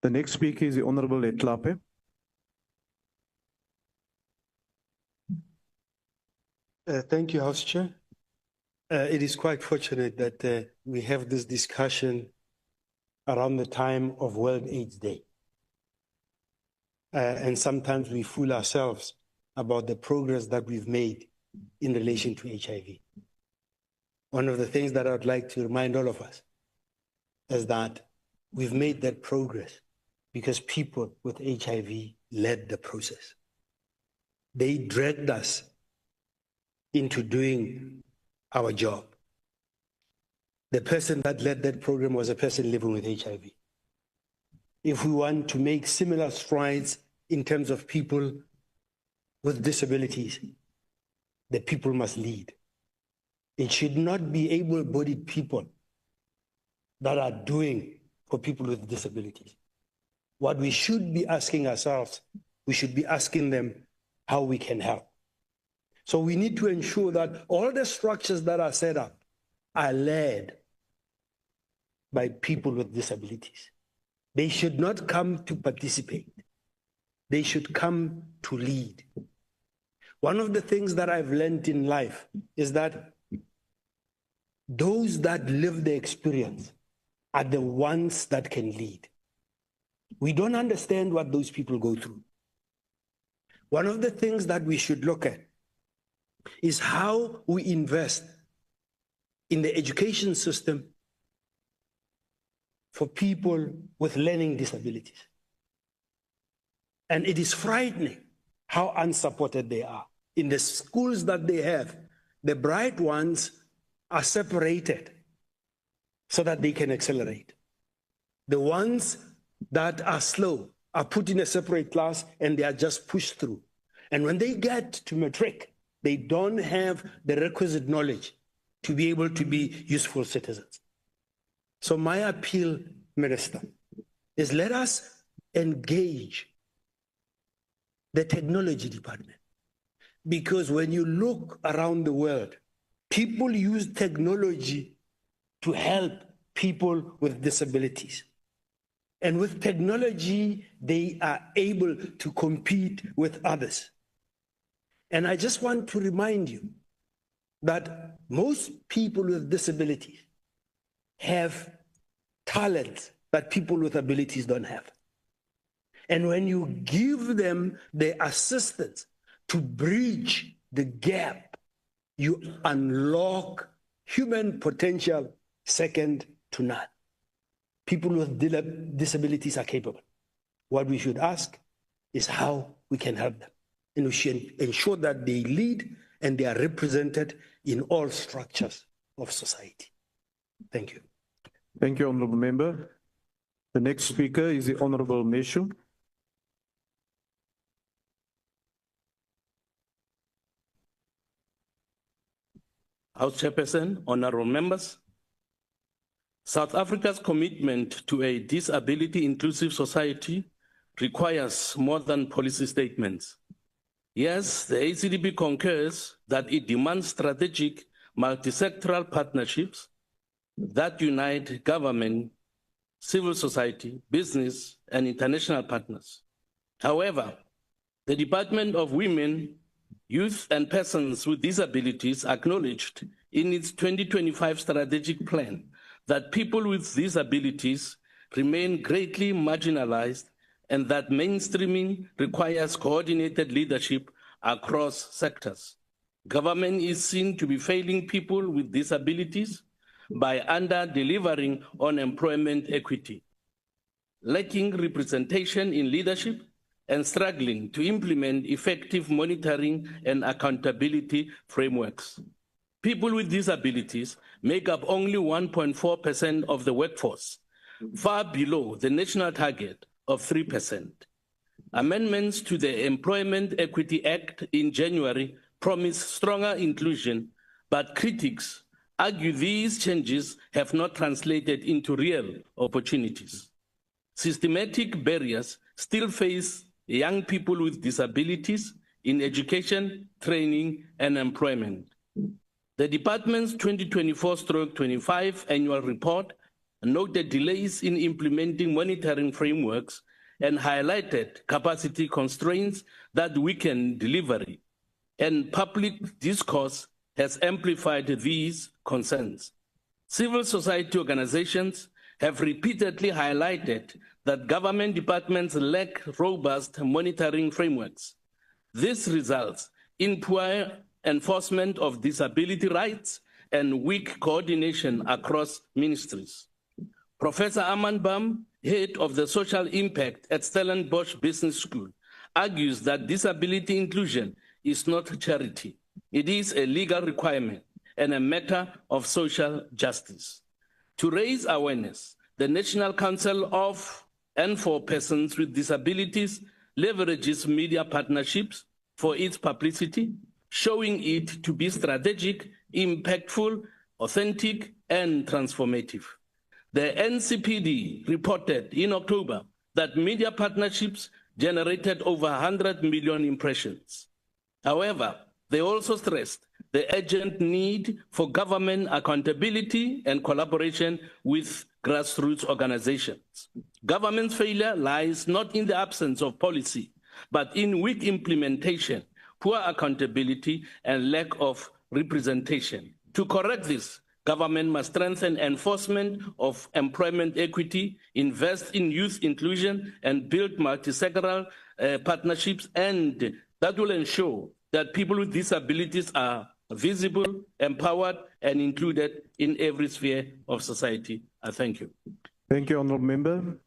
The next speaker is the Honorable Letlape. Thank you, House Chair. It is quite fortunate that we have this discussion around the time of World AIDS Day. And sometimes we fool ourselves about the progress that we've made in relation to HIV. One of the things that I would like to remind all of us is that we've made that progress because people with HIV led the process. They dragged us into doing our job. The person that led that program was a person living with HIV. If we want to make similar strides in terms of people with disabilities, the people must lead. It should not be able-bodied people that are doing for people with disabilities. What we should be asking ourselves, we should be asking them how we can help. So we need to ensure that all the structures that are set up are led by people with disabilities. They should not come to participate. They should come to lead. One of the things that I've learned in life is that those that live the experience are the ones that can lead. We don't understand what those people go through. One of the things that we should look at is how we invest in the education system for people with learning disabilities. And it is frightening how unsupported they are. In the schools that they have, the bright ones are separated so that they can accelerate. The ones that are slow are put in a separate class and they are just pushed through. And when they get to matric, they don't have the requisite knowledge to be able to be useful citizens. So my appeal, Minister, is let us engage the technology department. Because when you look around the world, people use technology to help people with disabilities. And with technology, they are able to compete with others. And I just want to remind you that most people with disabilities have talents that people with abilities don't have. And when you give them the assistance to bridge the gap, you unlock human potential second to none. People with disabilities are capable. What we should ask is how we can help them. And we should ensure that they lead and they are represented in all structures of society. Thank you. Thank you, Honourable Member. The next speaker is the Honourable Meshu. House Chairperson, honourable members, South Africa's commitment to a disability-inclusive society requires more than policy statements. Yes, the ACDP concurs that it demands strategic, multi-sectoral partnerships that unite government, civil society, business, and international partners. However, the Department of Women, Youth and Persons with Disabilities acknowledged in its 2025 strategic plan that people with disabilities remain greatly marginalized and that mainstreaming requires coordinated leadership across sectors. Government is seen to be failing people with disabilities by under-delivering on employment equity, lacking representation in leadership, and struggling to implement effective monitoring and accountability frameworks. People with disabilities make up only 1.4% of the workforce, far below the national target of 3%. Amendments to the Employment Equity Act in January promise stronger inclusion, but critics argue these changes have not translated into real opportunities. Systematic barriers still face young people with disabilities in education, training, and employment. The department's 2024-25 annual report noted delays in implementing monitoring frameworks and highlighted capacity constraints that weaken delivery, and public discourse has amplified these concerns. Civil society organizations have repeatedly highlighted that government departments lack robust monitoring frameworks. This results in poor enforcement of disability rights and weak coordination across ministries. Professor Aman Bam, head of the social impact at Stellenbosch Business School, argues that disability inclusion is not charity. It is a legal requirement and a matter of social justice. To raise awareness, the National Council of and for Persons with Disabilities leverages media partnerships for its publicity, showing it to be strategic, impactful, authentic, and transformative. The NCPD reported in October that media partnerships generated over 100 million impressions. However, they also stressed the urgent need for government accountability and collaboration with grassroots organizations. Government's failure lies not in the absence of policy, but in weak implementation, poor accountability, and lack of representation. To correct this, government must strengthen enforcement of employment equity, invest in youth inclusion, and build multi-sectoral partnerships, and that will ensure that people with disabilities are visible, empowered, and included in every sphere of society. I thank you. Thank you, Honourable Member.